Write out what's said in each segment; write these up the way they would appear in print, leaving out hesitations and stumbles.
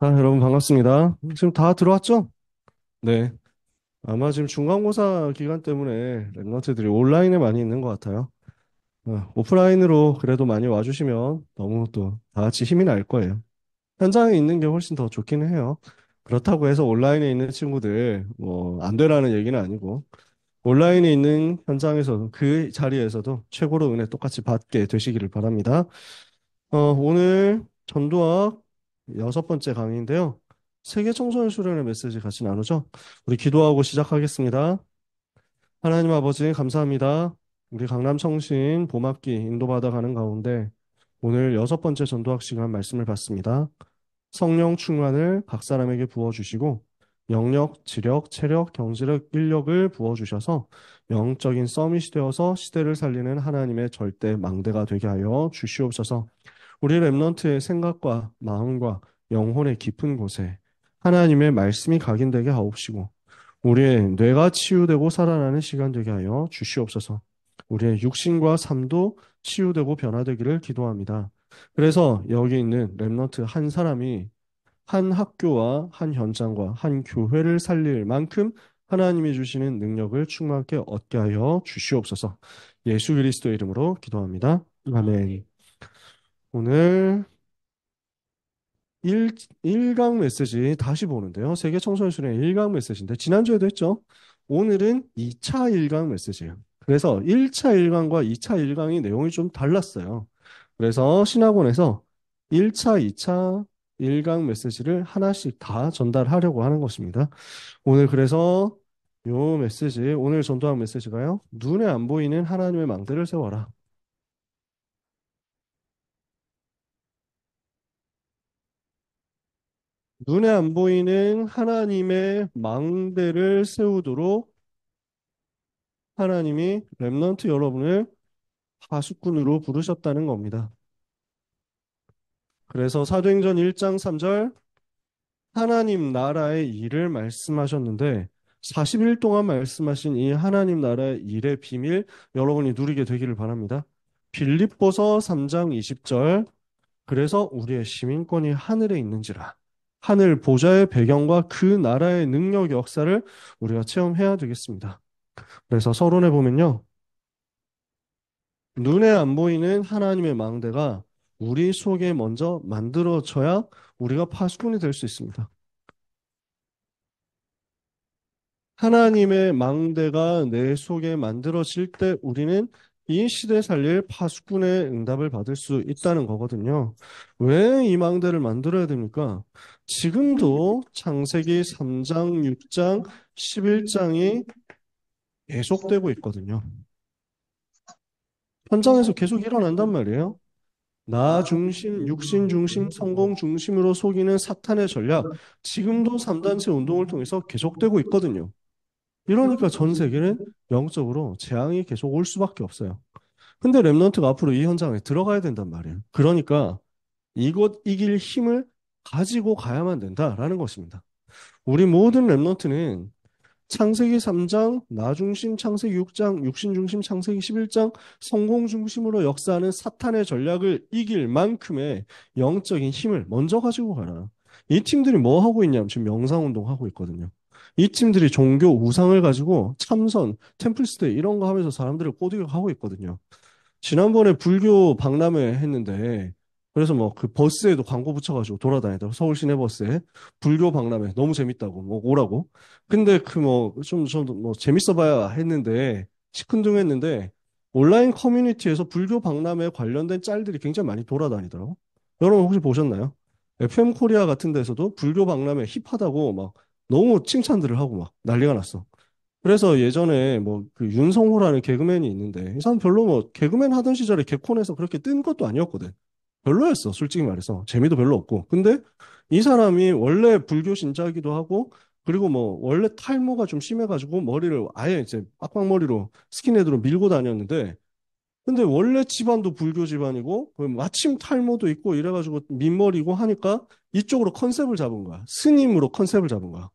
여러분 반갑습니다. 지금 다 들어왔죠? 네. 아마 지금 중간고사 기간 때문에 랩런트들이 온라인에 많이 있는 것 같아요. 오프라인으로 그래도 많이 와주시면 너무 또 다 같이 힘이 날 거예요. 현장에 있는 게 훨씬 더 좋기는 해요. 그렇다고 해서 온라인에 있는 친구들 뭐 안 되라는 얘기는 아니고 온라인에 있는 현장에서도 그 자리에서도 최고로 은혜 똑같이 받게 되시기를 바랍니다. 오늘 전도학 여섯 번째 강의인데요. 세계 청소년 수련의 메시지 같이 나누죠. 우리 기도하고 시작하겠습니다. 하나님 아버지 감사합니다. 우리 강남 청신 봄학기 인도받아 가는 가운데 오늘 여섯 번째 전도학 시간 말씀을 받습니다. 성령 충만을 각 사람에게 부어주시고 영력, 지력, 체력, 경제력, 인력을 부어주셔서 영적인 서밋이 되어서 시대를 살리는 하나님의 절대 망대가 되게 하여 주시옵소서. 우리 랩넌트의 생각과 마음과 영혼의 깊은 곳에 하나님의 말씀이 각인되게 하옵시고 우리의 뇌가 치유되고 살아나는 시간 되게 하여 주시옵소서. 우리의 육신과 삶도 치유되고 변화되기를 기도합니다. 그래서 여기 있는 랩넌트 한 사람이 한 학교와 한 현장과 한 교회를 살릴 만큼 하나님이 주시는 능력을 충만하게 얻게 하여 주시옵소서. 예수 그리스도의 이름으로 기도합니다. 아멘. 오늘 1, 일강 메시지 다시 보는데요. 세계 청소년 수련의 1강 메시지인데 지난주에도 했죠. 오늘은 2차 1강 메시지예요. 그래서 1차 1강과 2차 1강의 내용이 좀 달랐어요. 그래서 신학원에서 1차, 2차 1강 메시지를 하나씩 다 전달하려고 하는 것입니다. 오늘 그래서 요 메시지, 오늘 전도한 메시지가요. 눈에 안 보이는 하나님의 망대를 세워라. 눈에 안 보이는 하나님의 망대를 세우도록 하나님이 렘넌트 여러분을 파수꾼으로 부르셨다는 겁니다. 그래서 사도행전 1장 3절 하나님 나라의 일을 말씀하셨는데 40일 동안 말씀하신 이 하나님 나라의 일의 비밀 여러분이 누리게 되기를 바랍니다. 빌립보서 3장 20절 그래서 우리의 시민권이 하늘에 있는지라 하늘 보좌의 배경과 그 나라의 능력 역사를 우리가 체험해야 되겠습니다. 그래서 서론에 보면요. 눈에 안 보이는 하나님의 망대가 우리 속에 먼저 만들어져야 우리가 파수꾼이 될 수 있습니다. 하나님의 망대가 내 속에 만들어질 때 우리는 이 시대 살릴 파수꾼의 응답을 받을 수 있다는 거거든요. 왜 이 망대를 만들어야 됩니까? 지금도 창세기 3장, 6장, 11장이 계속되고 있거든요. 현장에서 계속 일어난단 말이에요. 나 중심, 육신 중심, 성공 중심으로 속이는 사탄의 전략, 지금도 3단체 운동을 통해서 계속되고 있거든요. 이러니까 전 세계는 영적으로 재앙이 계속 올 수밖에 없어요. 근데 랩넌트가 앞으로 이 현장에 들어가야 된단 말이에요. 그러니까 이곳 이길 힘을 가지고 가야만 된다라는 것입니다. 우리 모든 랩넌트는 창세기 3장, 나 중심 창세기 6장, 육신 중심 창세기 11장, 성공 중심으로 역사하는 사탄의 전략을 이길 만큼의 영적인 힘을 먼저 가지고 가라. 이 팀들이 뭐 하고 있냐면 지금 명상운동 하고 있거든요. 이 팀들이 종교 우상을 가지고 참선, 템플스테이 이런 거 하면서 사람들을 꼬드겨가고 있거든요. 지난번에 불교 박람회 했는데 그래서 뭐 그 버스에도 광고 붙여가지고 돌아다니더라고 서울 시내버스에 불교 박람회 너무 재밌다고 뭐 오라고 근데 그 뭐 좀 뭐 재밌어봐야 했는데 시큰둥했는데 온라인 커뮤니티에서 불교 박람회 관련된 짤들이 굉장히 많이 돌아다니더라고. 여러분 혹시 보셨나요? FM 코리아 같은 데서도 불교 박람회 힙하다고 막 너무 칭찬들을 하고 막 난리가 났어. 그래서 예전에 뭐 그 윤성호라는 개그맨이 있는데 이 사람 별로 뭐 개그맨 하던 시절에 개콘에서 그렇게 뜬 것도 아니었거든. 별로였어, 솔직히 말해서. 재미도 별로 없고. 근데 이 사람이 원래 불교 신자이기도 하고 그리고 뭐 원래 탈모가 좀 심해가지고 머리를 아예 이제 빡빡머리로 스킨헤드로 밀고 다녔는데 근데 원래 집안도 불교 집안이고 그 마침 탈모도 있고 이래가지고 민머리고 하니까 이쪽으로 컨셉을 잡은 거야. 스님으로 컨셉을 잡은 거야.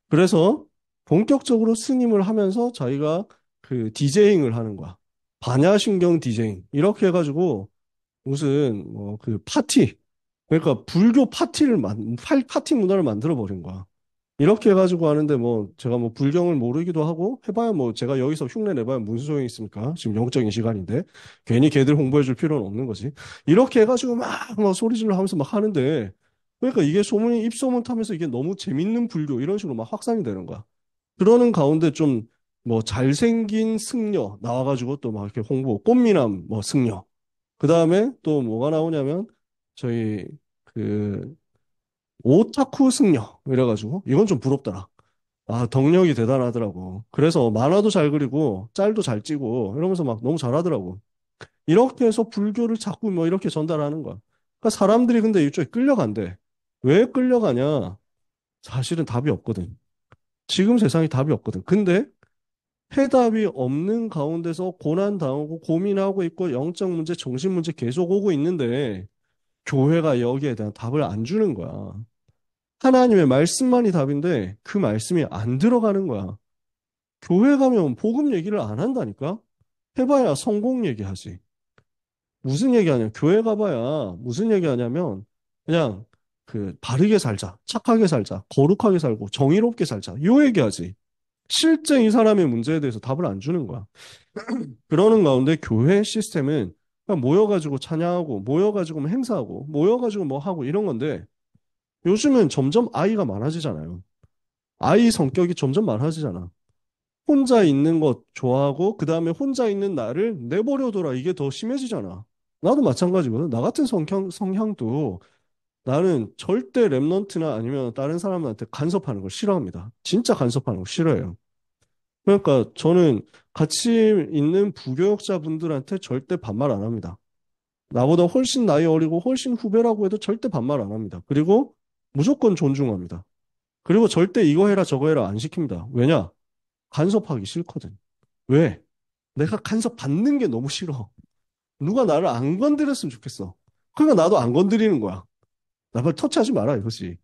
그래서 본격적으로 스님을 하면서 자기가 그 디제잉을 하는 거야. 반야신경 디제잉. 이렇게 해가지고 무슨 뭐 그 파티, 그러니까 불교 파티 문화를 만들어 버린 거야. 이렇게 해가지고 하는데 뭐 제가 뭐 불경을 모르기도 하고 해봐야 뭐 제가 여기서 흉내 내봐야 무슨 소용이 있습니까? 지금 영적인 시간인데 괜히 걔들 홍보해 줄 필요는 없는 거지. 이렇게 해가지고 막 소리 질러 하면서 막 하는데 그러니까 이게 소문이 입소문 타면서 이게 너무 재밌는 불교 이런 식으로 막 확산이 되는 거야. 그러는 가운데 좀 뭐 잘생긴 승려 나와가지고 또 막 이렇게 홍보 꽃미남 뭐 승려 그 다음에 또 뭐가 나오냐면 저희 그 오타쿠 승려 이래가지고 이건 좀 부럽더라. 아, 덕력이 대단하더라고. 그래서 만화도 잘 그리고 짤도 잘 찍고 이러면서 막 너무 잘하더라고. 이렇게 해서 불교를 자꾸 뭐 이렇게 전달하는 거야. 그러니까 사람들이 근데 이쪽에 끌려간대. 왜 끌려가냐? 사실은 답이 없거든. 지금 세상에 답이 없거든. 근데 해답이 없는 가운데서 고난당하고 고민하고 있고 영적 문제, 정신 문제 계속 오고 있는데 교회가 여기에 대한 답을 안 주는 거야. 하나님의 말씀만이 답인데 그 말씀이 안 들어가는 거야. 교회 가면 복음 얘기를 안 한다니까? 해봐야 성공 얘기하지. 무슨 얘기하냐? 교회 가봐야 무슨 얘기하냐면 그냥 그 바르게 살자, 착하게 살자, 거룩하게 살고 정의롭게 살자. 요 얘기하지. 실제 이 사람의 문제에 대해서 답을 안 주는 거야. 그러는 가운데 교회 시스템은 그냥 모여가지고 찬양하고 모여가지고 뭐 행사하고 모여가지고 뭐 하고 이런 건데 요즘은 점점 아이가 많아지잖아요. 아이 성격이 점점 많아지잖아. 혼자 있는 것 좋아하고 그 다음에 혼자 있는 나를 내버려둬라 이게 더 심해지잖아. 나도 마찬가지거든. 나 같은 성향도 나는 절대 랩넌트나 아니면 다른 사람한테 간섭하는 걸 싫어합니다. 진짜 간섭하는 거 싫어해요. 그러니까 저는 같이 있는 부교역자분들한테 절대 반말 안 합니다. 나보다 훨씬 나이 어리고 훨씬 후배라고 해도 절대 반말 안 합니다. 그리고 무조건 존중합니다. 그리고 절대 이거 해라 저거 해라 안 시킵니다. 왜냐? 간섭하기 싫거든. 왜? 내가 간섭 받는 게 너무 싫어. 누가 나를 안 건드렸으면 좋겠어. 그러니까 나도 안 건드리는 거야. 나를 터치하지 마라 이거지.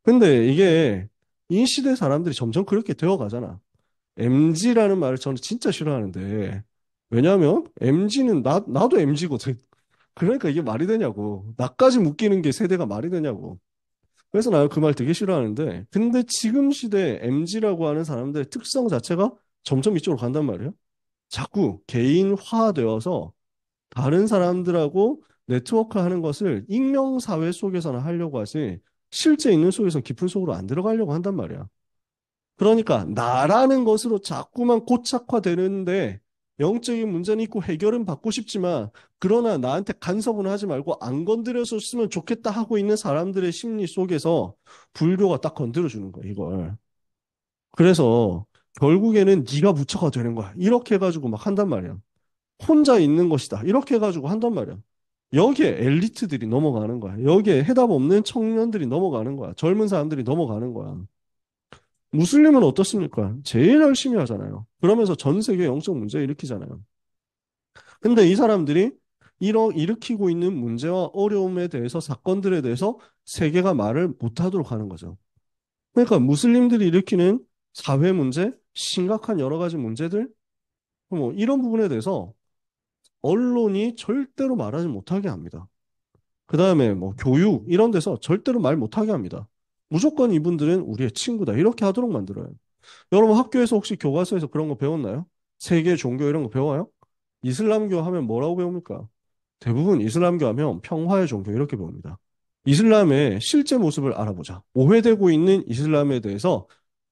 근데 이게 이 시대 사람들이 점점 그렇게 되어 가잖아. MG라는 말을 저는 진짜 싫어하는데 왜냐하면 MG는 나도 MG거든. 그러니까 이게 말이 되냐고. 나까지 묶이는 게 세대가 말이 되냐고. 그래서 나는 그 말 되게 싫어하는데 근데 지금 시대에 MG라고 하는 사람들의 특성 자체가 점점 이쪽으로 간단 말이에요. 자꾸 개인화되어서 다른 사람들하고 네트워크 하는 것을 익명사회 속에서는 하려고 하지 실제 있는 속에서 깊은 속으로 안 들어가려고 한단 말이야. 그러니까 나라는 것으로 자꾸만 고착화되는데 영적인 문제는 있고 해결은 받고 싶지만 그러나 나한테 간섭은 하지 말고 안 건드려줬으면 좋겠다 하고 있는 사람들의 심리 속에서 불교가 딱 건드려주는 거야, 이걸. 그래서 결국에는 네가 부처가 되는 거야. 이렇게 해가지고 막 한단 말이야. 혼자 있는 것이다. 이렇게 해가지고 한단 말이야. 여기에 엘리트들이 넘어가는 거야. 여기에 해답 없는 청년들이 넘어가는 거야. 젊은 사람들이 넘어가는 거야. 무슬림은 어떻습니까? 제일 열심히 하잖아요. 그러면서 전 세계 영적 문제 일으키잖아요. 근데 이 사람들이 일으키고 있는 문제와 어려움에 대해서 사건들에 대해서 세계가 말을 못하도록 하는 거죠. 그러니까 무슬림들이 일으키는 사회 문제, 심각한 여러 가지 문제들, 뭐 이런 부분에 대해서 언론이 절대로 말하지 못하게 합니다. 그 다음에 뭐 교육 이런 데서 절대로 말 못하게 합니다. 무조건 이분들은 우리의 친구다. 이렇게 하도록 만들어요. 여러분 학교에서 혹시 교과서에서 그런 거 배웠나요? 세계 종교 이런 거 배워요? 이슬람교 하면 뭐라고 배웁니까? 대부분 이슬람교 하면 평화의 종교 이렇게 배웁니다. 이슬람의 실제 모습을 알아보자. 오해되고 있는 이슬람에 대해서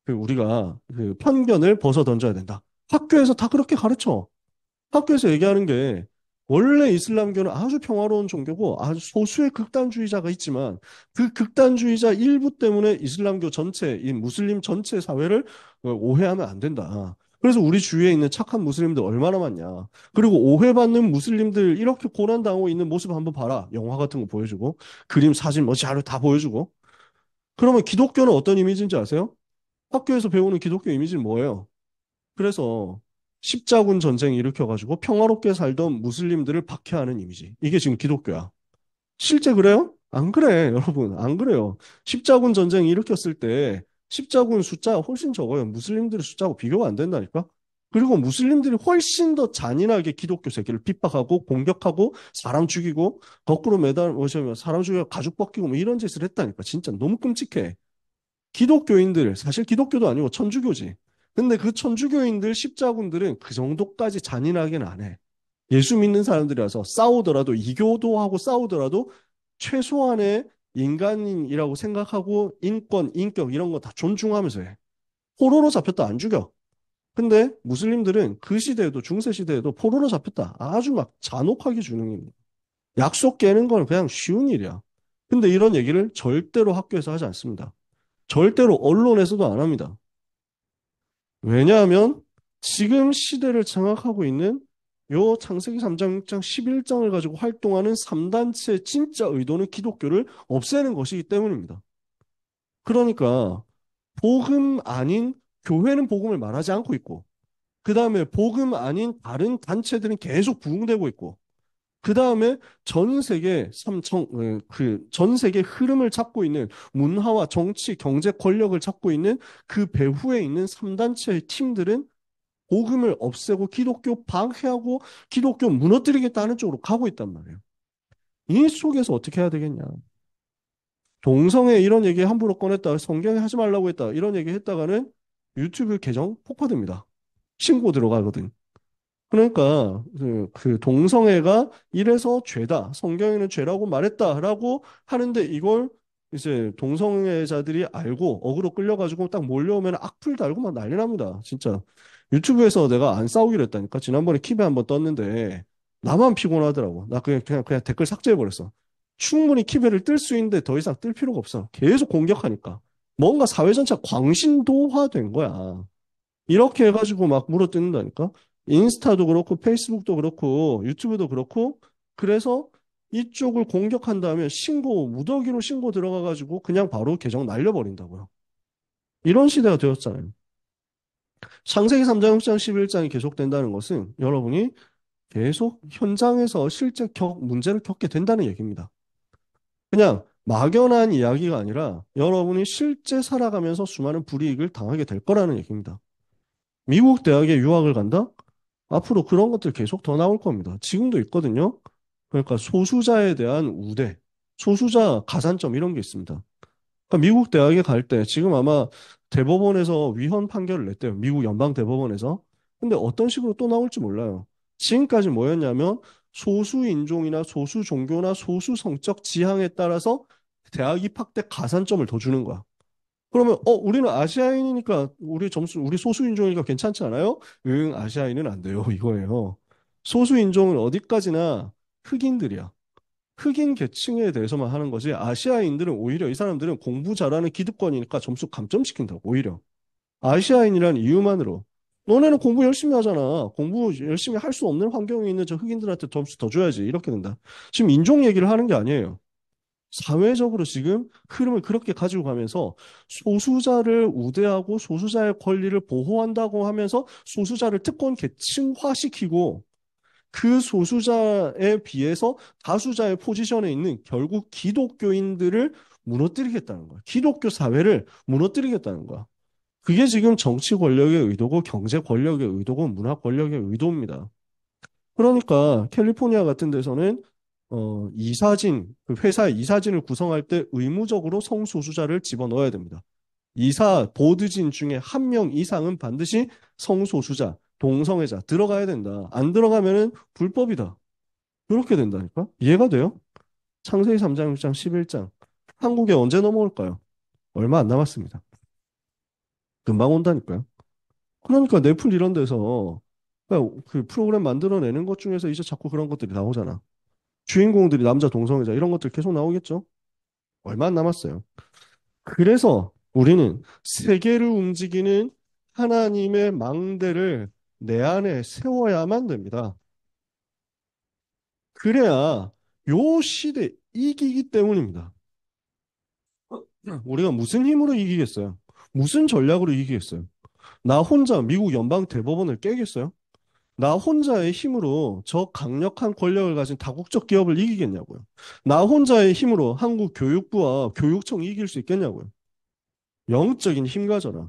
우리가 그 편견을 벗어 던져야 된다. 학교에서 다 그렇게 가르쳐. 학교에서 얘기하는 게 원래 이슬람교는 아주 평화로운 종교고 아주 소수의 극단주의자가 있지만 그 극단주의자 일부 때문에 이슬람교 전체, 이 무슬림 전체 사회를 오해하면 안 된다. 그래서 우리 주위에 있는 착한 무슬림들 얼마나 많냐. 그리고 오해받는 무슬림들 이렇게 고난당하고 있는 모습 한번 봐라. 영화 같은 거 보여주고 그림, 사진, 뭐 자료 다 보여주고. 그러면 기독교는 어떤 이미지인지 아세요? 학교에서 배우는 기독교 이미지는 뭐예요? 그래서 십자군 전쟁 일으켜가지고 평화롭게 살던 무슬림들을 박해하는 이미지. 이게 지금 기독교야. 실제 그래요? 안 그래, 여러분. 안 그래요. 십자군 전쟁 일으켰을 때 십자군 숫자 훨씬 적어요. 무슬림들의 숫자하고 비교가 안 된다니까? 그리고 무슬림들이 훨씬 더 잔인하게 기독교 세계를 핍박하고 공격하고 사람 죽이고 거꾸로 매달 뭐냐면 사람 죽이고 가죽 벗기고 뭐 이런 짓을 했다니까. 진짜 너무 끔찍해. 기독교인들 사실 기독교도 아니고 천주교지. 근데 그 천주교인들 십자군들은 그 정도까지 잔인하게는 안 해. 예수 믿는 사람들이라서 싸우더라도 이교도하고 싸우더라도 최소한의 인간이라고 생각하고 인권, 인격 이런 거 다 존중하면서 해. 포로로 잡혔다 안 죽여. 근데 무슬림들은 그 시대에도 중세 시대에도 포로로 잡혔다 아주 막 잔혹하게 죽는 겁니다. 약속 깨는 건 그냥 쉬운 일이야. 근데 이런 얘기를 절대로 학교에서 하지 않습니다. 절대로 언론에서도 안 합니다. 왜냐하면 지금 시대를 장악하고 있는 요 창세기 3장, 6장, 11장을 가지고 활동하는 3단체의 진짜 의도는 기독교를 없애는 것이기 때문입니다. 그러니까 복음 아닌 교회는 복음을 말하지 않고 있고 그 다음에 복음 아닌 다른 단체들은 계속 부흥되고 있고 그 다음에 전 세계 전 세계 흐름을 잡고 있는 문화와 정치, 경제 권력을 잡고 있는 그 배후에 있는 3단체의 팀들은 복음을 없애고 기독교 방해하고 기독교 무너뜨리겠다는 쪽으로 가고 있단 말이에요. 이 속에서 어떻게 해야 되겠냐. 동성애 이런 얘기 함부로 꺼냈다. 성경에 하지 말라고 했다. 이런 얘기 했다가는 유튜브 계정 폭파됩니다. 신고 들어가거든. 그러니까 그 동성애가 이래서 죄다. 성경에는 죄라고 말했다라고 하는데 이걸 이제 동성애자들이 알고 어그로 끌려가지고 딱 몰려오면 악플 달고 막 난리 납니다. 진짜. 유튜브에서 내가 안 싸우기로 했다니까. 지난번에 킵에 한번 떴는데 나만 피곤하더라고. 나 그냥 댓글 삭제해버렸어. 충분히 키베를 뜰 수 있는데 더 이상 뜰 필요가 없어. 계속 공격하니까. 뭔가 사회 전체가 광신도화된 거야. 이렇게 해가지고 막 물어뜯는다니까. 인스타도 그렇고 페이스북도 그렇고 유튜브도 그렇고 그래서 이쪽을 공격한 다음에 무더기로 신고 들어가가지고 그냥 바로 계정 날려버린다고요. 이런 시대가 되었잖아요. 창세기 3장, 6장, 11장이 계속된다는 것은 여러분이 계속 현장에서 실제 문제를 겪게 된다는 얘기입니다. 그냥 막연한 이야기가 아니라 여러분이 실제 살아가면서 수많은 불이익을 당하게 될 거라는 얘기입니다. 미국 대학에 유학을 간다? 앞으로 그런 것들 계속 더 나올 겁니다. 지금도 있거든요. 그러니까 소수자에 대한 우대, 소수자 가산점 이런 게 있습니다. 그러니까 미국 대학에 갈 때 지금 아마 대법원에서 위헌 판결을 냈대요. 미국 연방 대법원에서. 근데 어떤 식으로 또 나올지 몰라요. 지금까지 뭐였냐면 소수 인종이나 소수 종교나 소수 성적 지향에 따라서 대학 입학 때 가산점을 더 주는 거야. 그러면 우리는 아시아인이니까 우리 점수 우리 소수인종이니까 괜찮지 않아요? 응, 아시아인은 안 돼요. 이거예요. 소수인종은 어디까지나 흑인들이야. 흑인 계층에 대해서만 하는 거지 아시아인들은 오히려 이 사람들은 공부 잘하는 기득권이니까 점수 감점시킨다고 오히려. 아시아인이란 이유만으로 너네는 공부 열심히 하잖아. 공부 열심히 할 수 없는 환경에 있는 저 흑인들한테 점수 더 줘야지. 이렇게 된다. 지금 인종 얘기를 하는 게 아니에요. 사회적으로 지금 흐름을 그렇게 가지고 가면서 소수자를 우대하고 소수자의 권리를 보호한다고 하면서 소수자를 특권 계층화시키고 그 소수자에 비해서 다수자의 포지션에 있는 결국 기독교인들을 무너뜨리겠다는 거야. 기독교 사회를 무너뜨리겠다는 거야. 그게 지금 정치 권력의 의도고 경제 권력의 의도고 문화 권력의 의도입니다. 그러니까 캘리포니아 같은 데서는 이사진, 그 회사의 이사진을 구성할 때 의무적으로 성소수자를 집어넣어야 됩니다. 이사 보드진 중에 한 명 이상은 반드시 성소수자, 동성애자 들어가야 된다. 안 들어가면은 불법이다. 그렇게 된다니까? 이해가 돼요? 창세기 3장, 6장, 11장. 한국에 언제 넘어올까요? 얼마 안 남았습니다. 금방 온다니까요. 그러니까 넷플 이런 데서 그 프로그램 만들어내는 것 중에서 이제 자꾸 그런 것들이 나오잖아. 주인공들이 남자 동성애자 이런 것들 계속 나오겠죠? 얼마 안 남았어요. 그래서 우리는 세계를 움직이는 하나님의 망대를 내 안에 세워야만 됩니다. 그래야 요 시대 이기기 때문입니다. 우리가 무슨 힘으로 이기겠어요? 무슨 전략으로 이기겠어요? 나 혼자 미국 연방 대법원을 깨겠어요? 나 혼자의 힘으로 저 강력한 권력을 가진 다국적 기업을 이기겠냐고요. 나 혼자의 힘으로 한국 교육부와 교육청이 이길 수 있겠냐고요. 영적인 힘 가져라.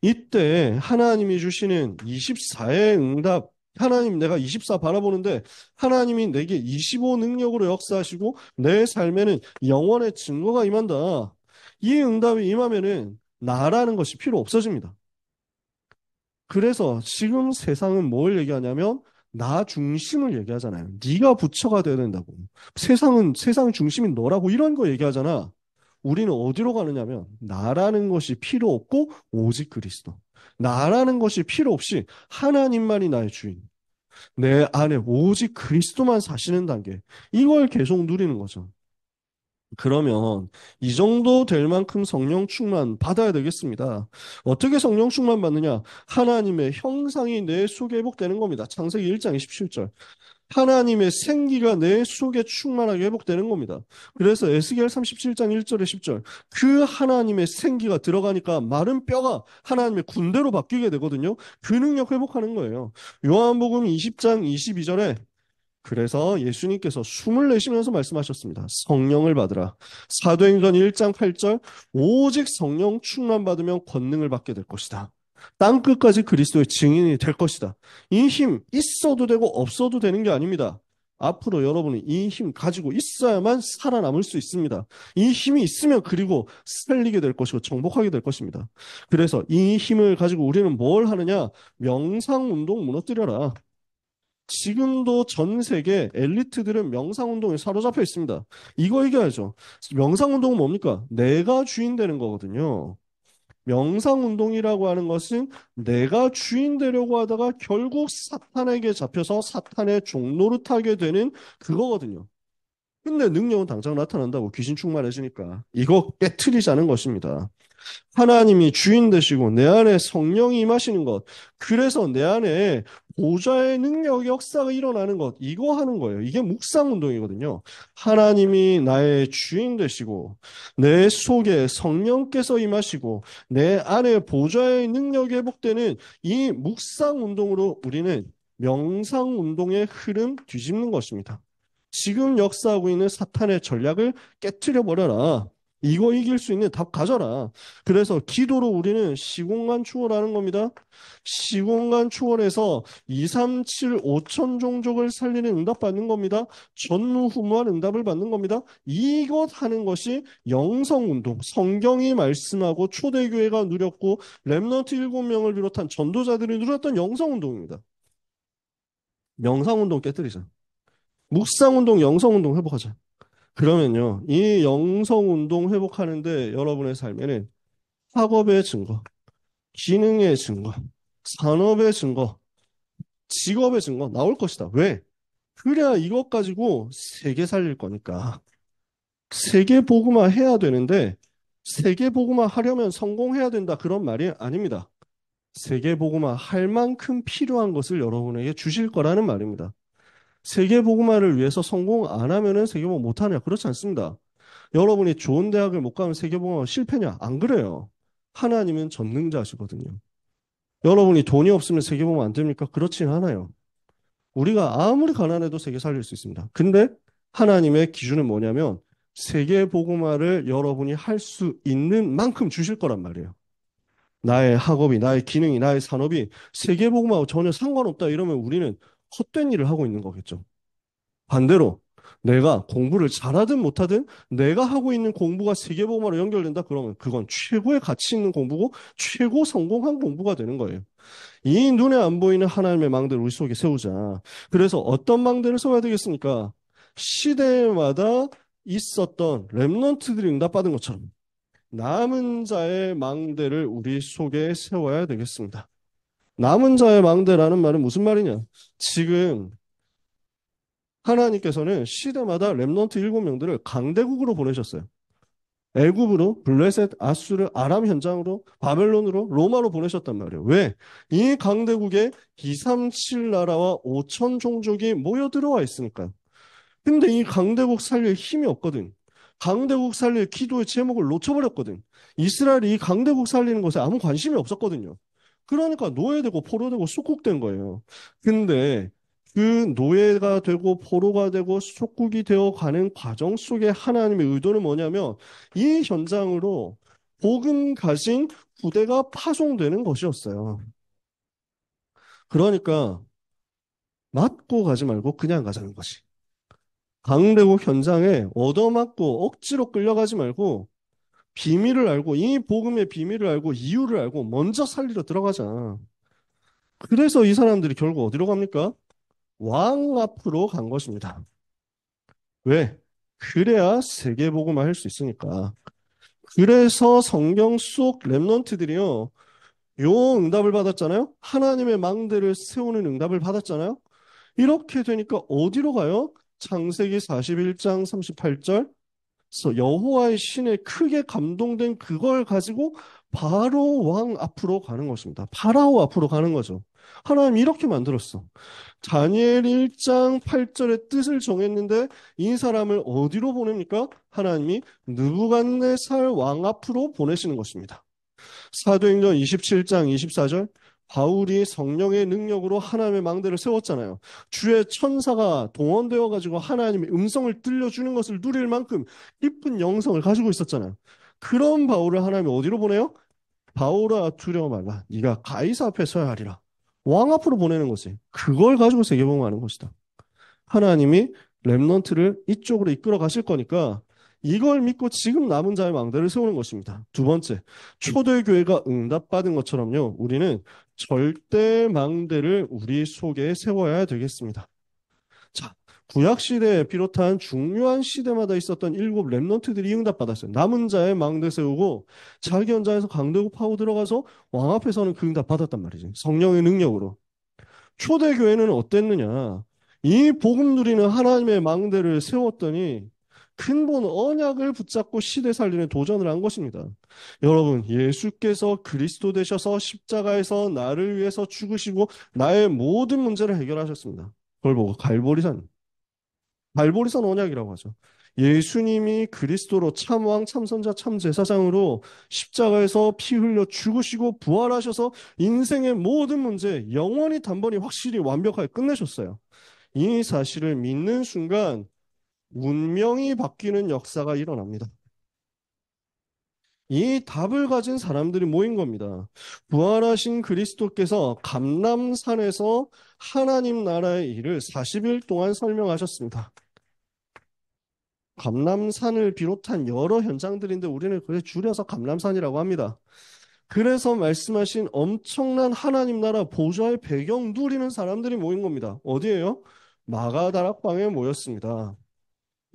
이때 하나님이 주시는 24의 응답, 하나님 내가 24 바라보는데 하나님이 내게 25 능력으로 역사하시고 내 삶에는 영원의 증거가 임한다. 이 응답이 임하면은 나라는 것이 필요 없어집니다. 그래서 지금 세상은 뭘 얘기하냐면 나 중심을 얘기하잖아요. 네가 부처가 돼야 된다고. 세상 중심인 너라고 이런 거 얘기하잖아. 우리는 어디로 가느냐면 나라는 것이 필요 없고 오직 그리스도. 나라는 것이 필요 없이 하나님만이 나의 주인. 내 안에 오직 그리스도만 사시는 단계. 이걸 계속 누리는 거죠. 그러면 이 정도 될 만큼 성령 충만 받아야 되겠습니다. 어떻게 성령 충만 받느냐? 하나님의 형상이 내 속에 회복되는 겁니다. 창세기 1장 27절. 하나님의 생기가 내 속에 충만하게 회복되는 겁니다. 그래서 에스겔 37장 1절에 10절. 그 하나님의 생기가 들어가니까 마른 뼈가 하나님의 군대로 바뀌게 되거든요. 그 능력 회복하는 거예요. 요한복음 20장 22절에 그래서 예수님께서 숨을 내쉬면서 말씀하셨습니다. 성령을 받으라. 사도행전 1장 8절 오직 성령 충만 받으면 권능을 받게 될 것이다. 땅 끝까지 그리스도의 증인이 될 것이다. 이 힘 있어도 되고 없어도 되는 게 아닙니다. 앞으로 여러분이 이 힘 가지고 있어야만 살아남을 수 있습니다. 이 힘이 있으면 그리고 살리게 될 것이고 정복하게 될 것입니다. 그래서 이 힘을 가지고 우리는 뭘 하느냐? 명상운동 무너뜨려라. 지금도 전 세계 엘리트들은 명상운동에 사로잡혀 있습니다. 이거 이겨야죠. 명상운동은 뭡니까? 내가 주인 되는 거거든요. 명상운동이라고 하는 것은 내가 주인 되려고 하다가 결국 사탄에게 잡혀서 사탄의 종노릇하게 되는 그거거든요. 근데 능력은 당장 나타난다고 귀신 충만해지니까 이거 깨트리자는 것입니다. 하나님이 주인 되시고 내 안에 성령이 임하시는 것. 그래서 내 안에 보좌의 능력 역사가 일어나는 것. 이거 하는 거예요. 이게 묵상 운동이거든요. 하나님이 나의 주인 되시고 내 속에 성령께서 임하시고 내 안에 보좌의 능력이 회복되는 이 묵상 운동으로 우리는 명상 운동의 흐름 뒤집는 것입니다. 지금 역사하고 있는 사탄의 전략을 깨트려 버려라. 이거 이길 수 있는 답 가져라. 그래서 기도로 우리는 시공간 추월하는 겁니다. 시공간 추월해서 2, 3, 7, 5천 종족을 살리는 응답 받는 겁니다. 전무후무한 응답을 받는 겁니다. 이것 하는 것이 영성운동. 성경이 말씀하고 초대교회가 누렸고 렘넌트 7명을 비롯한 전도자들이 누렸던 영성운동입니다. 명상운동 깨뜨리자. 묵상운동, 영성운동 회복하자. 그러면요, 이 영성운동 회복하는데 여러분의 삶에는 학업의 증거, 기능의 증거, 산업의 증거, 직업의 증거 나올 것이다. 왜? 그래야 이것 가지고 세계 살릴 거니까. 세계 복음화 해야 되는데 세계 복음화 하려면 성공해야 된다. 그런 말이 아닙니다. 세계 복음화 할 만큼 필요한 것을 여러분에게 주실 거라는 말입니다. 세계 복음화를 위해서 성공 안 하면은 세계 복음 못 하냐? 그렇지 않습니다. 여러분이 좋은 대학을 못 가면 세계 복음화 실패냐? 안 그래요. 하나님은 전능자시거든요. 여러분이 돈이 없으면 세계 복음화 안 됩니까? 그렇진 않아요. 우리가 아무리 가난해도 세계 살릴 수 있습니다. 근데 하나님의 기준은 뭐냐면 세계 복음화를 여러분이 할 수 있는 만큼 주실 거란 말이에요. 나의 학업이, 나의 기능이, 나의 산업이 세계 복음화하고 전혀 상관없다 이러면 우리는 헛된 일을 하고 있는 거겠죠. 반대로 내가 공부를 잘하든 못하든 내가 하고 있는 공부가 세계복음화로 연결된다 그러면 그건 최고의 가치 있는 공부고 최고 성공한 공부가 되는 거예요. 이 눈에 안 보이는 하나님의 망대를 우리 속에 세우자. 그래서 어떤 망대를 세워야 되겠습니까? 시대마다 있었던 렘넌트들이 응답받은 것처럼 남은 자의 망대를 우리 속에 세워야 되겠습니다. 남은 자의 망대라는 말은 무슨 말이냐? 지금 하나님께서는 시대마다 렘넌트 7명들을 강대국으로 보내셨어요. 애굽으로, 블레셋, 아수르, 아람 현장으로, 바벨론으로, 로마로 보내셨단 말이에요. 왜? 이 강대국에 2, 3, 7 나라와 5천 종족이 모여 들어와 있으니까요. 근데 이 강대국 살릴 힘이 없거든. 강대국 살릴 기도의 제목을 놓쳐버렸거든. 이스라엘이 이 강대국 살리는 것에 아무 관심이 없었거든요. 그러니까 노예되고 포로되고 속국된 거예요. 근데 그 노예가 되고 포로가 되고 속국이 되어 가는 과정 속에 하나님의 의도는 뭐냐면 이 현장으로 복음 가진 후대가 파송되는 것이었어요. 그러니까 맞고 가지 말고 그냥 가자는 것이. 강대국 현장에 얻어맞고 억지로 끌려가지 말고 비밀을 알고 이 복음의 비밀을 알고 이유를 알고 먼저 살리러 들어가자. 그래서 이 사람들이 결국 어디로 갑니까? 왕 앞으로 간 것입니다. 왜? 그래야 세계복음을 할 수 있으니까. 그래서 성경 속 렘넌트들이요. 요 응답을 받았잖아요. 하나님의 망대를 세우는 응답을 받았잖아요. 이렇게 되니까 어디로 가요? 창세기 41장 38절. 그래서 여호와의 신에 크게 감동된 그걸 가지고 바로 왕 앞으로 가는 것입니다. 파라오 앞으로 가는 거죠. 하나님 이렇게 만들었어. 다니엘 1장 8절의 뜻을 정했는데 이 사람을 어디로 보냅니까? 하나님이 느부갓네살 왕 앞으로 보내시는 것입니다. 사도행전 27장 24절 바울이 성령의 능력으로 하나님의 망대를 세웠잖아요. 주의 천사가 동원되어 가지고 하나님의 음성을 들려주는 것을 누릴 만큼 깊은 영성을 가지고 있었잖아요. 그런 바울을 하나님이 어디로 보내요? 바울아 두려워 말라. 네가 가이사 앞에 서야 하리라. 왕 앞으로 보내는 거지. 그걸 가지고 세계복음하는 것이다. 하나님이 렘넌트를 이쪽으로 이끌어 가실 거니까 이걸 믿고 지금 남은 자의 망대를 세우는 것입니다. 두 번째, 초대교회가 응답받은 것처럼요. 우리는 절대 망대를 우리 속에 세워야 되겠습니다. 자, 구약 시대에 비롯한 중요한 시대마다 있었던 일곱 렘넌트들이 응답받았어요. 남은 자의 망대 세우고 자기 현장에서 강대국 파고 들어가서 왕 앞에서는 그 응답 받았단 말이지. 성령의 능력으로. 초대교회는 어땠느냐? 이 복음 누리는 하나님의 망대를 세웠더니 근본 언약을 붙잡고 시대 살리는 도전을 한 것입니다. 여러분, 예수께서 그리스도 되셔서 십자가에서 나를 위해서 죽으시고 나의 모든 문제를 해결하셨습니다. 그걸 보고 갈보리산, 갈보리산 언약이라고 하죠. 예수님이 그리스도로 참왕, 참선자, 참제사장으로 십자가에서 피 흘려 죽으시고 부활하셔서 인생의 모든 문제 영원히 단번에 확실히 완벽하게 끝내셨어요. 이 사실을 믿는 순간 운명이 바뀌는 역사가 일어납니다. 이 답을 가진 사람들이 모인 겁니다. 부활하신 그리스도께서 감람산에서 하나님 나라의 일을 40일 동안 설명하셨습니다. 감람산을 비롯한 여러 현장들인데 우리는 그걸 줄여서 감람산이라고 합니다. 그래서 말씀하신 엄청난 하나님 나라 보좌의 배경 누리는 사람들이 모인 겁니다. 어디예요? 마가다락방에 모였습니다.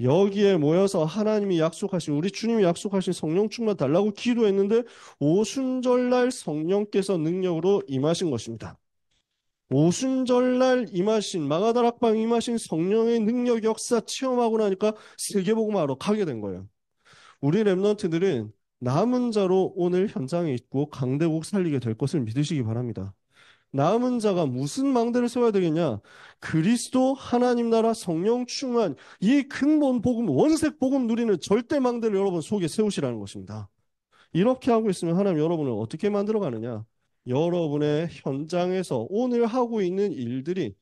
여기에 모여서 하나님이 약속하신 우리 주님이 약속하신 성령 충만 달라고 기도했는데 오순절날 성령께서 능력으로 임하신 것입니다. 오순절날 임하신 마가다락방 임하신 성령의 능력 역사 체험하고 나니까 세계복음하러 가게 된 거예요. 우리 랩런트들은 남은 자로 오늘 현장에 있고 강대국 살리게 될 것을 믿으시기 바랍니다. 남은 자가 무슨 망대를 세워야 되겠냐? 그리스도 하나님 나라 성령 충만 이 근본 복음 원색 복음 누리는 절대 망대를 여러분 속에 세우시라는 것입니다. 이렇게 하고 있으면 하나님 여러분을 어떻게 만들어 가느냐? 여러분의 현장에서 오늘 하고 있는 일들이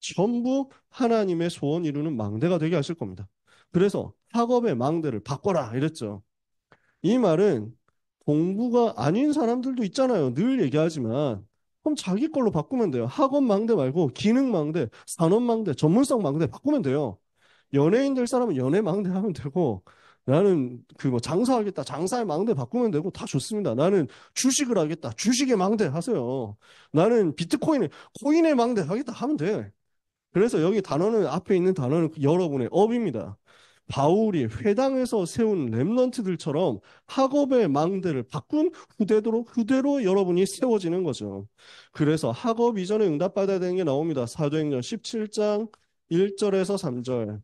전부 하나님의 소원 이루는 망대가 되게 하실 겁니다. 그래서 학업의 망대를 바꿔라 이랬죠. 이 말은 공부가 아닌 사람들도 있잖아요. 늘 얘기하지만 그럼 자기 걸로 바꾸면 돼요. 학업 망대 말고 기능 망대, 산업 망대, 전문성 망대 바꾸면 돼요. 연예인 될 사람은 연예 망대 하면 되고 나는 그 뭐 장사하겠다. 장사의 망대 바꾸면 되고 다 좋습니다. 나는 주식을 하겠다. 주식의 망대 하세요. 나는 비트코인의 코인의 망대 하겠다 하면 돼. 그래서 여기 단어는 앞에 있는 단어는 여러분의 업입니다. 바울이 회당에서 세운 렘넌트들처럼 학업의 망대를 바꾼 후대로 여러분이 세워지는 거죠. 그래서 학업 이전에 응답받아야 되는 게 나옵니다. 사도행전 17장 1절에서 3절.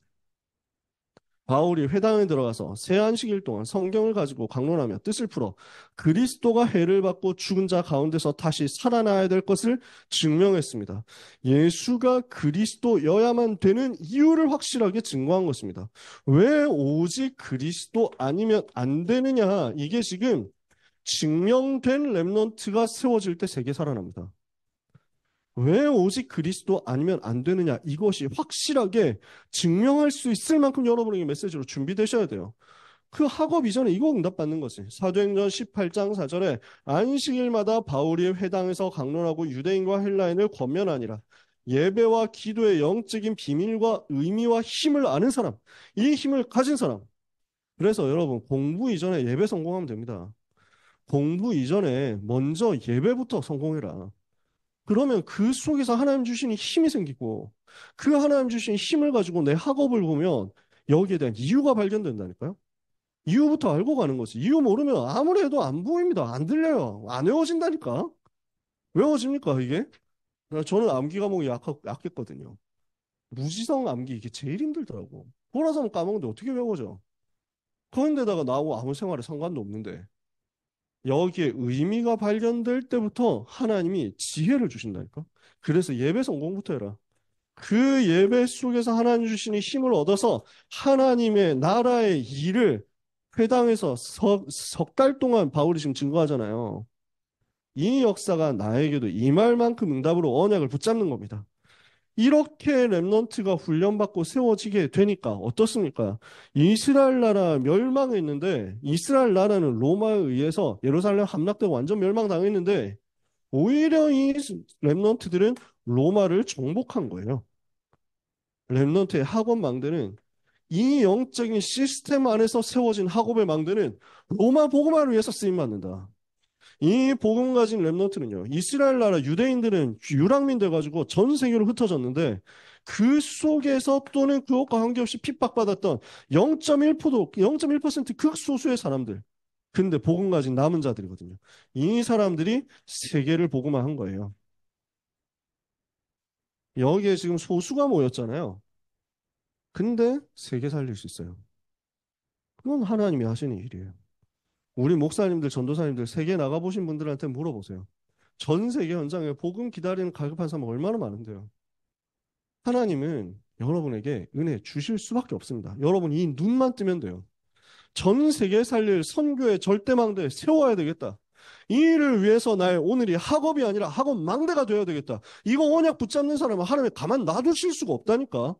바울이 회당에 들어가서 새 안식일 동안 성경을 가지고 강론하며 뜻을 풀어 그리스도가 해를 받고 죽은 자 가운데서 다시 살아나야 될 것을 증명했습니다. 예수가 그리스도여야만 되는 이유를 확실하게 증거한 것입니다. 왜 오직 그리스도 아니면 안 되느냐? 이게 지금 증명된 렘넌트가 세워질 때 세계 살아납니다. 왜 오직 그리스도 아니면 안 되느냐? 이것이 확실하게 증명할 수 있을 만큼 여러분에게 메시지로 준비되셔야 돼요. 그 학업 이전에 이거 응답받는 거지. 사도행전 18장 4절에 안식일마다 바울이 회당에서 강론하고 유대인과 헬라인을 권면하니라. 예배와 기도의 영적인 비밀과 의미와 힘을 아는 사람, 이 힘을 가진 사람. 그래서 여러분 공부 이전에 예배 성공하면 됩니다. 공부 이전에 먼저 예배부터 성공해라. 그러면 그 속에서 하나님 주시는 힘이 생기고 그 하나님 주시는 힘을 가지고 내 학업을 보면 여기에 대한 이유가 발견된다니까요. 이유부터 알고 가는 거지. 이유 모르면 아무리 해도 안 보입니다. 안 들려요. 안 외워진다니까. 외워집니까, 이게? 저는 암기 과목이 약했거든요. 무지성 암기 이게 제일 힘들더라고. 돌아서 는 까먹는데 어떻게 외워져? 그런데다가 나하고 아무 생활에 상관도 없는데 여기에 의미가 발견될 때부터 하나님이 지혜를 주신다니까. 그래서 예배 성공부터 해라. 그 예배 속에서 하나님 주시는 힘을 얻어서 하나님의 나라의 일을 회당에서 석 달 동안 바울이 지금 증거하잖아요. 이 역사가 나에게도 이 말만큼 응답으로 언약을 붙잡는 겁니다. 이렇게 렘넌트가 훈련받고 세워지게 되니까 어떻습니까? 이스라엘 나라 멸망했는데 이스라엘 나라는 로마에 의해서 예루살렘 함락되고 완전 멸망당했는데 오히려 이 렘넌트들은 로마를 정복한 거예요. 렘넌트의 학원 망대는 이 영적인 시스템 안에서 세워진 학업의 망대는 로마 복음화를 위해서 쓰임받는다. 이 복음 가진 렘넌트는요. 이스라엘 나라 유대인들은 유랑민 돼가지고 전 세계로 흩어졌는데 그 속에서 또는 그것과 관계없이 핍박받았던 0.1%, 0.1% 극소수의 사람들. 근데 복음 가진 남은 자들이거든요. 이 사람들이 세계를 복음화한 거예요. 여기에 지금 소수가 모였잖아요. 근데 세계 살릴 수 있어요. 그건 하나님이 하시는 일이에요. 우리 목사님들, 전도사님들 세계 나가보신 분들한테 물어보세요. 전 세계 현장에 복음 기다리는 갈급한 사람 얼마나 많은데요. 하나님은 여러분에게 은혜 주실 수밖에 없습니다. 여러분 이 눈만 뜨면 돼요. 전 세계 살릴 선교의 절대망대 세워야 되겠다. 이 일을 위해서 나의 오늘이 학업이 아니라 학업 망대가 되어야 되겠다. 이거 언약 붙잡는 사람은 하나님이 가만 놔두실 수가 없다니까.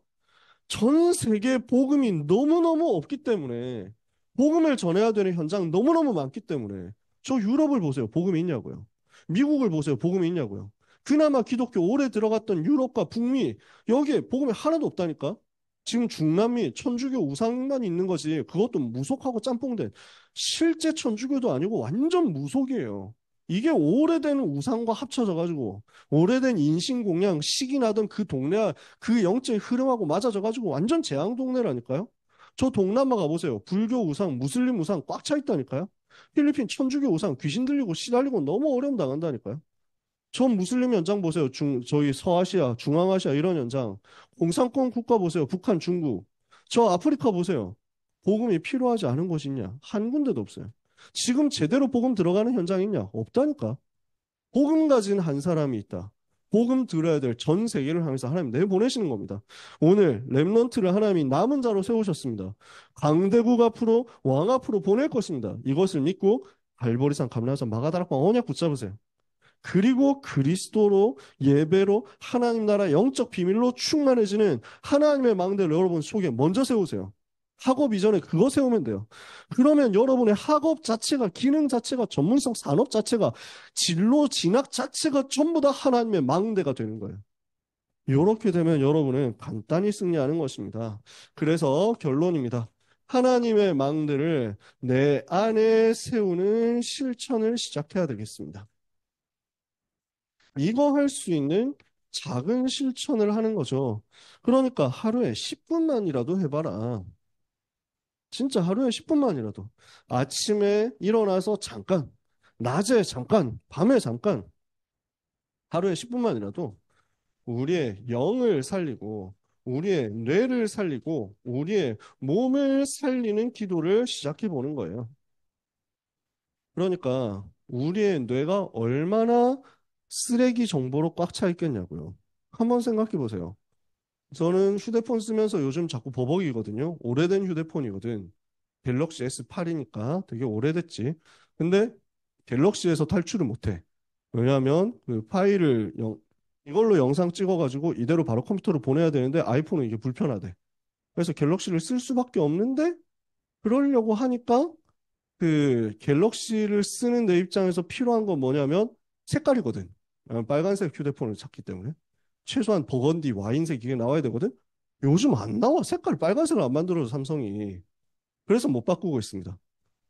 전 세계 복음이 너무너무 없기 때문에 복음을 전해야 되는 현장 너무너무 많기 때문에 저 유럽을 보세요. 복음이 있냐고요. 미국을 보세요. 복음이 있냐고요. 그나마 기독교 오래 들어갔던 유럽과 북미 여기에 복음이 하나도 없다니까. 지금 중남미 천주교 우상만 있는 거지 그것도 무속하고 짬뽕된 실제 천주교도 아니고 완전 무속이에요. 이게 오래된 우상과 합쳐져 가지고 오래된 인신공양 시기 나던 그 동네 그 영적인 흐름하고 맞아져 가지고 완전 재앙 동네라니까요. 저 동남아 가보세요. 불교 우상, 무슬림 우상 꽉 차 있다니까요. 필리핀 천주교 우상 귀신 들리고 시달리고 너무 어려움 당한다니까요. 전 무슬림 현장 보세요. 저희 서아시아, 중앙아시아 이런 현장. 공산권 국가 보세요. 북한, 중국. 저 아프리카 보세요. 복음이 필요하지 않은 곳이 있냐? 한 군데도 없어요. 지금 제대로 복음 들어가는 현장 있냐? 없다니까. 복음 가진 한 사람이 있다. 복음 들어야 될 전 세계를 향해서 하나님 내보내시는 겁니다. 오늘 렘넌트를 하나님이 남은 자로 세우셨습니다. 강대국 앞으로 왕 앞으로 보낼 것입니다. 이것을 믿고 갈보리산 감람산 마가다락방 언약 붙잡으세요. 그리고 그리스도로 예배로 하나님 나라 영적 비밀로 충만해지는 하나님의 망대를 여러분 속에 먼저 세우세요. 학업 이전에 그거 세우면 돼요. 그러면 여러분의 학업 자체가, 기능 자체가, 전문성 산업 자체가, 진로 진학 자체가 전부 다 하나님의 망대가 되는 거예요. 이렇게 되면 여러분은 간단히 승리하는 것입니다. 그래서 결론입니다. 하나님의 망대를 내 안에 세우는 실천을 시작해야 되겠습니다. 이거 할 수 있는 작은 실천을 하는 거죠. 그러니까 하루에 10분만이라도 해봐라. 진짜 하루에 10분만이라도. 아침에 일어나서 잠깐, 낮에 잠깐, 밤에 잠깐, 하루에 10분만이라도 우리의 영을 살리고, 우리의 뇌를 살리고, 우리의 몸을 살리는 기도를 시작해 보는 거예요. 그러니까 우리의 뇌가 얼마나 쓰레기 정보로 꽉 차 있겠냐고요. 한번 생각해 보세요. 저는 휴대폰 쓰면서 요즘 자꾸 버벅이거든요. 오래된 휴대폰이거든. 갤럭시 S8이니까 되게 오래됐지. 근데 갤럭시에서 탈출을 못해. 왜냐하면 그 파일을 이걸로 영상 찍어가지고 이대로 바로 컴퓨터로 보내야 되는데 아이폰은 이게 불편하대. 그래서 갤럭시를 쓸 수밖에 없는데 그러려고 하니까 그 갤럭시를 쓰는 내 입장에서 필요한 건 뭐냐면 색깔이거든. 빨간색 휴대폰을 찾기 때문에. 최소한 버건디, 와인색 이게 나와야 되거든. 요즘 안 나와. 색깔 빨간색을 안 만들어서 삼성이. 그래서 못 바꾸고 있습니다.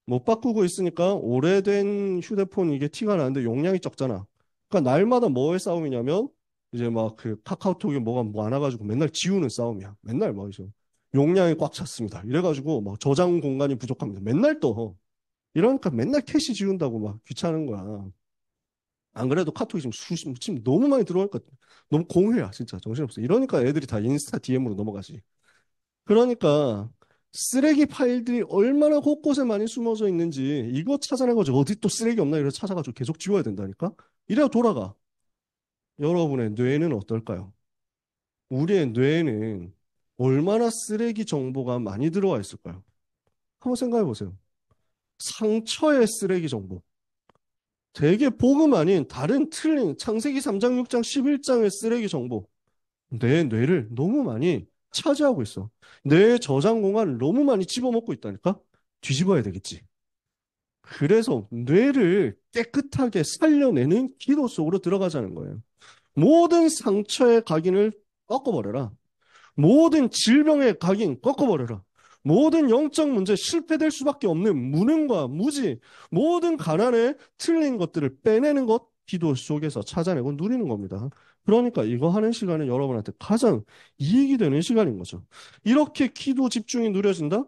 못 바꾸고 있으니까 오래된 휴대폰 이게 티가 나는데 용량이 적잖아. 그러니까 날마다 뭐의 싸움이냐면 이제 막 그 카카오톡에 뭐가 많아가지고 맨날 지우는 싸움이야. 맨날 막 이제 용량이 꽉 찼습니다. 이래가지고 막 저장 공간이 부족합니다. 맨날 또 이러니까 맨날 캐시 지운다고 막 귀찮은 거야. 안 그래도 카톡이 지금 너무 많이 들어오니까 너무 공회야 진짜 정신없어. 이러니까 애들이 다 인스타 DM으로 넘어가지. 그러니까 쓰레기 파일들이 얼마나 곳곳에 많이 숨어져 있는지 이거 찾아내가지고 어디 또 쓰레기 없나 이래 찾아가지고 계속 지워야 된다니까. 이래야 돌아가. 여러분의 뇌는 어떨까요? 우리의 뇌에는 얼마나 쓰레기 정보가 많이 들어와 있을까요? 한번 생각해 보세요. 상처의 쓰레기 정보. 되게 복음 아닌 다른 틀린 창세기 3장, 6장, 11장의 쓰레기 정보. 내 뇌를 너무 많이 차지하고 있어. 내 저장 공간을 너무 많이 집어먹고 있다니까? 뒤집어야 되겠지. 그래서 뇌를 깨끗하게 살려내는 기도 속으로 들어가자는 거예요. 모든 상처의 각인을 꺾어버려라. 모든 질병의 각인 꺾어버려라. 모든 영적 문제 실패될 수밖에 없는 무능과 무지, 모든 가난에 틀린 것들을 빼내는 것 기도 속에서 찾아내고 누리는 겁니다. 그러니까 이거 하는 시간은 여러분한테 가장 이익이 되는 시간인 거죠. 이렇게 기도 집중이 누려진다?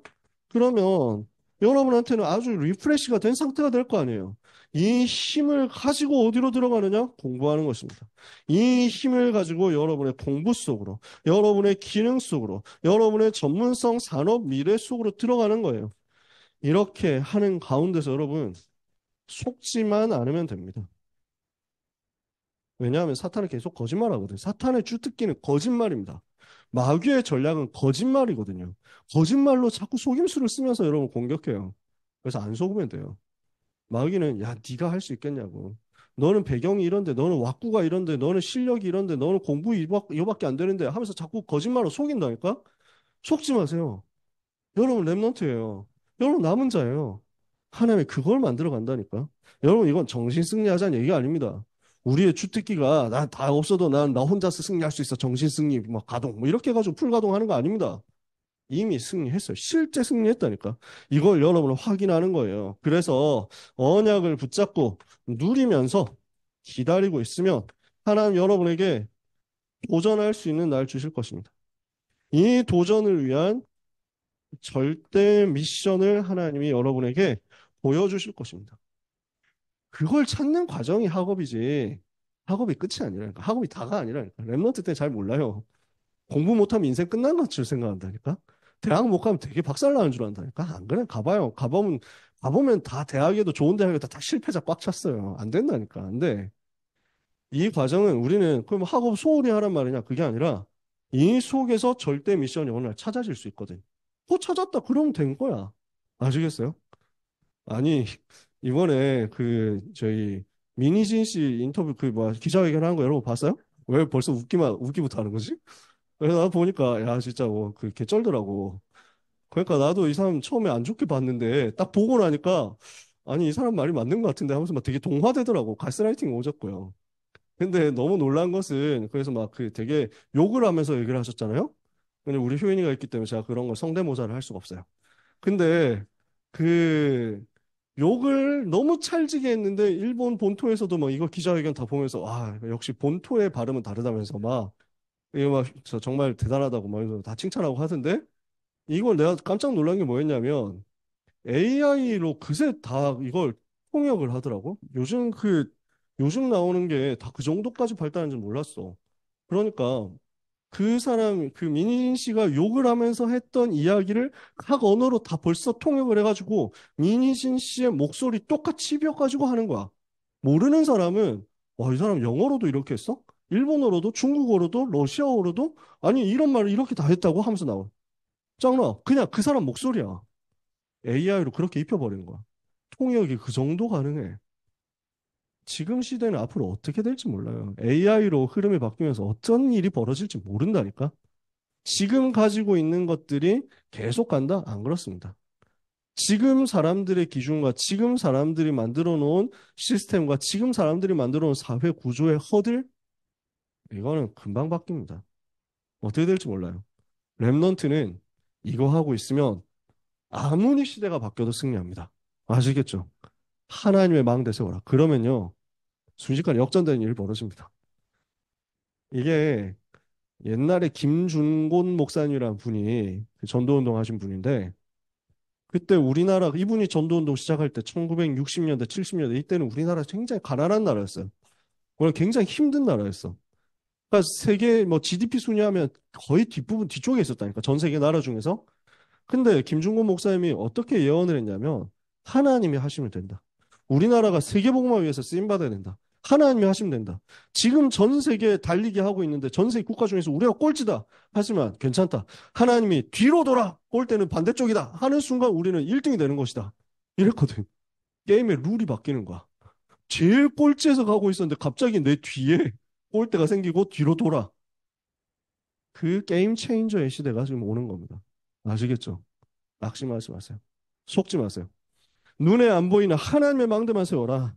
그러면 여러분한테는 아주 리프레시가 된 상태가 될 거 아니에요. 이 힘을 가지고 어디로 들어가느냐? 공부하는 것입니다. 이 힘을 가지고 여러분의 공부 속으로 여러분의 기능 속으로, 여러분의 전문성 산업 미래 속으로 들어가는 거예요. 이렇게 하는 가운데서 여러분, 속지만 않으면 됩니다. 왜냐하면 사탄은 계속 거짓말하거든요. 사탄의 주특기는 거짓말입니다. 마귀의 전략은 거짓말이거든요. 거짓말로 자꾸 속임수를 쓰면서 여러분 공격해요. 그래서 안 속으면 돼요. 마귀는 야, 네가 할 수 있겠냐고. 너는 배경이 이런데, 너는 왁구가 이런데, 너는 실력이 이런데, 너는 공부 이거밖에 안 되는데 하면서 자꾸 거짓말로 속인다니까? 속지 마세요. 여러분 랩런트예요. 여러분 남은 자예요. 하나님이 그걸 만들어 간다니까. 여러분 이건 정신 승리하자는 얘기가 아닙니다. 우리의 주특기가 나 다 없어도 난 나 혼자서 승리할 수 있어. 정신 승리, 막 가동, 뭐 이렇게 해가지고 풀가동하는 거 아닙니다. 이미 승리했어요. 실제 승리했다니까. 이걸 여러분은 확인하는 거예요. 그래서 언약을 붙잡고 누리면서 기다리고 있으면 하나님 여러분에게 도전할 수 있는 날 주실 것입니다. 이 도전을 위한 절대 미션을 하나님이 여러분에게 보여주실 것입니다. 그걸 찾는 과정이 학업이지. 학업이 끝이 아니라니까. 학업이 다가 아니라니까. 랩런트 때 잘 몰라요. 공부 못하면 인생 끝난 것처럼 생각한다니까. 대학 못 가면 되게 박살나는 줄 안다니까. 안 그래? 가봐요. 가보면 다 대학에도 좋은 대학에도 다 실패자 꽉 찼어요. 안 된다니까. 안 돼. 이 과정은 우리는 그럼 학업 소홀히 하란 말이냐? 그게 아니라 이 속에서 절대 미션이 어느 날 찾아질 수 있거든. 찾았다. 그러면 된 거야. 아시겠어요? 아니, 이번에 그, 저희, 민희진 씨 인터뷰 그, 뭐, 기자회견 하는 거 여러분 봤어요? 왜 벌써 웃기부터 하는 거지? 그래서 나 보니까, 야, 진짜 뭐, 그, 개쩔더라고. 그러니까 나도 이 사람 처음에 안 좋게 봤는데, 딱 보고 나니까, 아니, 이 사람 말이 맞는 것 같은데 하면서 막 되게 동화되더라고. 가스라이팅 오졌고요. 근데 너무 놀란 것은, 그래서 막 그 되게 욕을 하면서 얘기를 하셨잖아요? 근데 우리 효인이가 있기 때문에 제가 그런 걸 성대모사를 할 수가 없어요. 근데, 그, 욕을 너무 찰지게 했는데 일본 본토에서도 막 이거 기자회견 다 보면서 역시 본토의 발음은 다르다면서 막 이거 막 저 정말 대단하다고 막 이러면서 다 칭찬하고 하던데 이걸 내가 깜짝 놀란 게 뭐였냐면 AI로 그새 다 이걸 통역을 하더라고. 요즘 나오는 게 다 그 정도까지 발달하는 줄 몰랐어. 그러니까 그 민희 씨가 욕을 하면서 했던 이야기를 각 언어로 다 벌써 통역을 해가지고 민희진 씨의 목소리 똑같이 입혀가지고 하는 거야. 모르는 사람은 와, 이 사람 영어로도 이렇게 했어? 일본어로도 중국어로도 러시아어로도 아니 이런 말을 이렇게 다 했다고 하면서 나와. 짱나 그냥 그 사람 목소리야. AI로 그렇게 입혀버린 거야. 통역이 그 정도 가능해. 지금 시대는 앞으로 어떻게 될지 몰라요. AI로 흐름이 바뀌면서 어떤 일이 벌어질지 모른다니까. 지금 가지고 있는 것들이 계속 간다? 안 그렇습니다. 지금 사람들의 기준과 지금 사람들이 만들어 놓은 시스템과 지금 사람들이 만들어 놓은 사회 구조의 허들, 이거는 금방 바뀝니다. 어떻게 될지 몰라요. 랩넌트는 이거 하고 있으면 아무리 시대가 바뀌어도 승리합니다. 아시겠죠? 하나님의 망대 세워라. 그러면요, 순식간에 역전되는 일이 벌어집니다. 이게 옛날에 김준곤 목사님이라는 분이 전도운동 하신 분인데, 그때 우리나라, 이분이 전도운동 시작할 때 1960년대, 70년대, 이때는 우리나라 굉장히 가난한 나라였어요. 오늘 굉장히 힘든 나라였어. 그러니까 세계 뭐 GDP 순위하면 거의 뒷부분 뒤쪽에 있었다니까. 전 세계 나라 중에서. 근데 김중곤 목사님이 어떻게 예언을 했냐면 하나님이 하시면 된다. 우리나라가 세계복음화 위해서 쓰임 받아야 된다. 하나님이 하시면 된다. 지금 전 세계 달리기 하고 있는데 전 세계 국가 중에서 우리가 꼴찌다. 하지만 괜찮다. 하나님이 뒤로 돌아. 꼴대는 반대쪽이다. 하는 순간 우리는 1등이 되는 것이다. 이랬거든. 게임의 룰이 바뀌는 거야. 제일 꼴찌에서 가고 있었는데 갑자기 내 뒤에 꼴대가 생기고 뒤로 돌아. 그 게임 체인저의 시대가 지금 오는 겁니다. 아시겠죠? 낙심하지 마세요. 속지 마세요. 눈에 안 보이는 하나님의 망대만 세워라.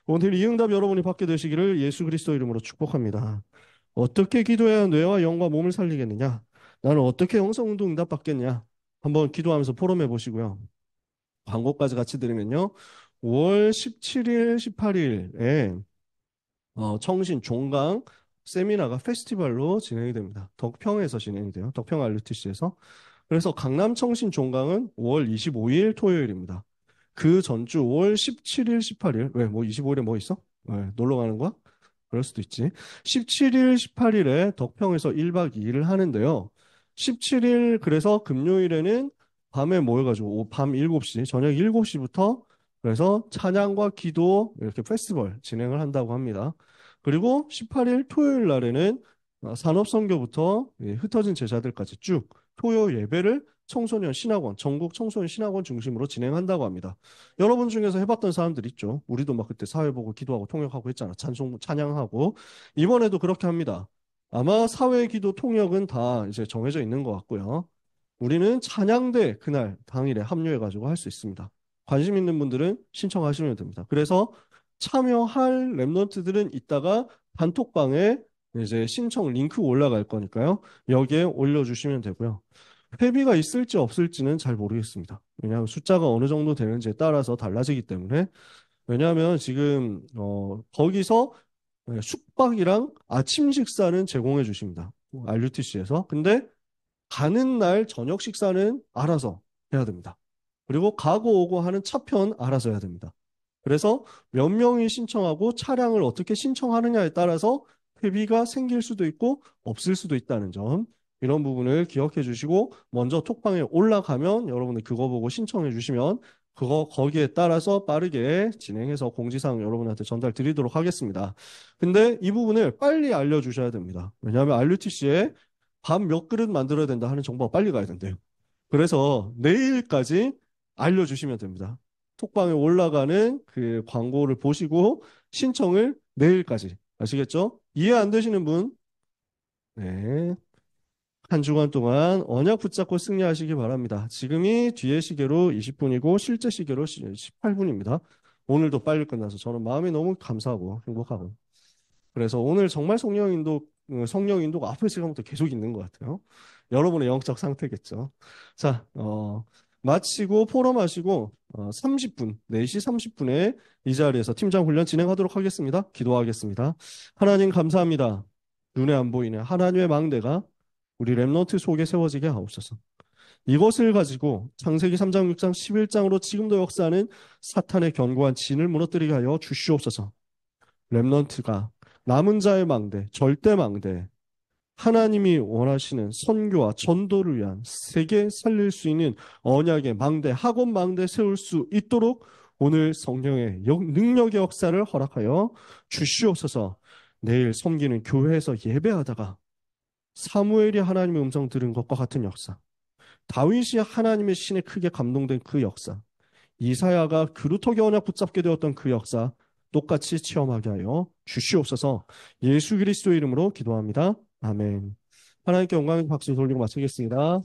오늘 이 응답 여러분이 받게 되시기를 예수 그리스도 이름으로 축복합니다. 어떻게 기도해야 뇌와 영과 몸을 살리겠느냐? 나는 어떻게 영성운동 응답 받겠냐? 한번 기도하면서 포럼해 보시고요. 광고까지 같이 드리면요. 5월 17일, 18일에 청신 종강 세미나가 페스티벌로 진행이 됩니다. 덕평에서 진행이 돼요. 덕평 RUTC에서. 그래서 강남 청신 종강은 5월 25일 토요일입니다. 그 전주 5월 17일, 18일. 왜? 뭐 25일에 뭐 있어? 왜? 놀러 가는 거야? 그럴 수도 있지. 17일, 18일에 덕평에서 1박 2일을 하는데요. 17일 그래서 금요일에는 밤에 모여가지고 밤 7시, 저녁 7시부터 그래서 찬양과 기도 이렇게 페스티벌 진행을 한다고 합니다. 그리고 18일 토요일 날에는 산업선교부터 흩어진 제자들까지 쭉 토요 예배를 청소년 신학원, 전국 청소년 신학원 중심으로 진행한다고 합니다. 여러분 중에서 해봤던 사람들 있죠. 우리도 막 그때 사회 보고 기도하고 통역하고 했잖아. 찬양하고. 이번에도 그렇게 합니다. 아마 사회 기도 통역은 다 이제 정해져 있는 것 같고요. 우리는 찬양대 그날 당일에 합류해가지고 할 수 있습니다. 관심 있는 분들은 신청하시면 됩니다. 그래서 참여할 랩런트들은 이따가 단톡방에 이제 신청 링크 올라갈 거니까요. 여기에 올려주시면 되고요. 회비가 있을지 없을지는 잘 모르겠습니다. 왜냐하면 숫자가 어느 정도 되는지에 따라서 달라지기 때문에. 왜냐하면 지금 거기서 숙박이랑 아침 식사는 제공해 주십니다. RUTC에서. 근데 가는 날 저녁 식사는 알아서 해야 됩니다. 그리고 가고 오고 하는 차편 알아서 해야 됩니다. 그래서 몇 명이 신청하고 차량을 어떻게 신청하느냐에 따라서 회비가 생길 수도 있고 없을 수도 있다는 점. 이런 부분을 기억해 주시고 먼저 톡방에 올라가면 여러분들 그거 보고 신청해 주시면 그거 거기에 따라서 빠르게 진행해서 공지사항 여러분한테 전달 드리도록 하겠습니다. 근데 이 부분을 빨리 알려주셔야 됩니다. 왜냐하면 RUTC에 밥 몇 그릇 만들어야 된다 하는 정보가 빨리 가야 된대요. 그래서 내일까지 알려주시면 됩니다. 톡방에 올라가는 그 광고를 보시고 신청을 내일까지. 아시겠죠? 이해 안 되시는 분, 네. 한 주간 동안 언약 붙잡고 승리하시기 바랍니다. 지금이 뒤에 시계로 20분이고 실제 시계로 18분입니다. 오늘도 빨리 끝나서 저는 마음이 너무 감사하고 행복하고. 그래서 오늘 정말 성령 인도가 앞에 시간부터 계속 있는 것 같아요. 여러분의 영적 상태겠죠. 자, 마치고 포럼 하시고 30분, 4시 30분에 이 자리에서 팀장 훈련 진행하도록 하겠습니다. 기도하겠습니다. 하나님 감사합니다. 눈에 안 보이는 하나님의 망대가 우리 랩노트 속에 세워지게 하옵소서. 이것을 가지고 창세기 3장, 6장, 11장으로 지금도 역사하는 사탄의 견고한 진을 무너뜨리게 하여 주시옵소서. 랩넌트가 남은 자의 망대, 절대 망대, 하나님이 원하시는 선교와 전도를 위한 세계 살릴 수 있는 언약의 망대, 학원 망대 세울 수 있도록 오늘 성령의 능력의 역사를 허락하여 주시옵소서. 내일 섬기는 교회에서 예배하다가 사무엘이 하나님의 음성 들은 것과 같은 역사, 다윗이 하나님의 신에 크게 감동된 그 역사, 이사야가 그루터기 언약 붙잡게 되었던 그 역사 똑같이 체험하게 하여 주시옵소서. 예수 그리스도의 이름으로 기도합니다. 아멘. 하나님께 영광의 박수 돌리고 마치겠습니다.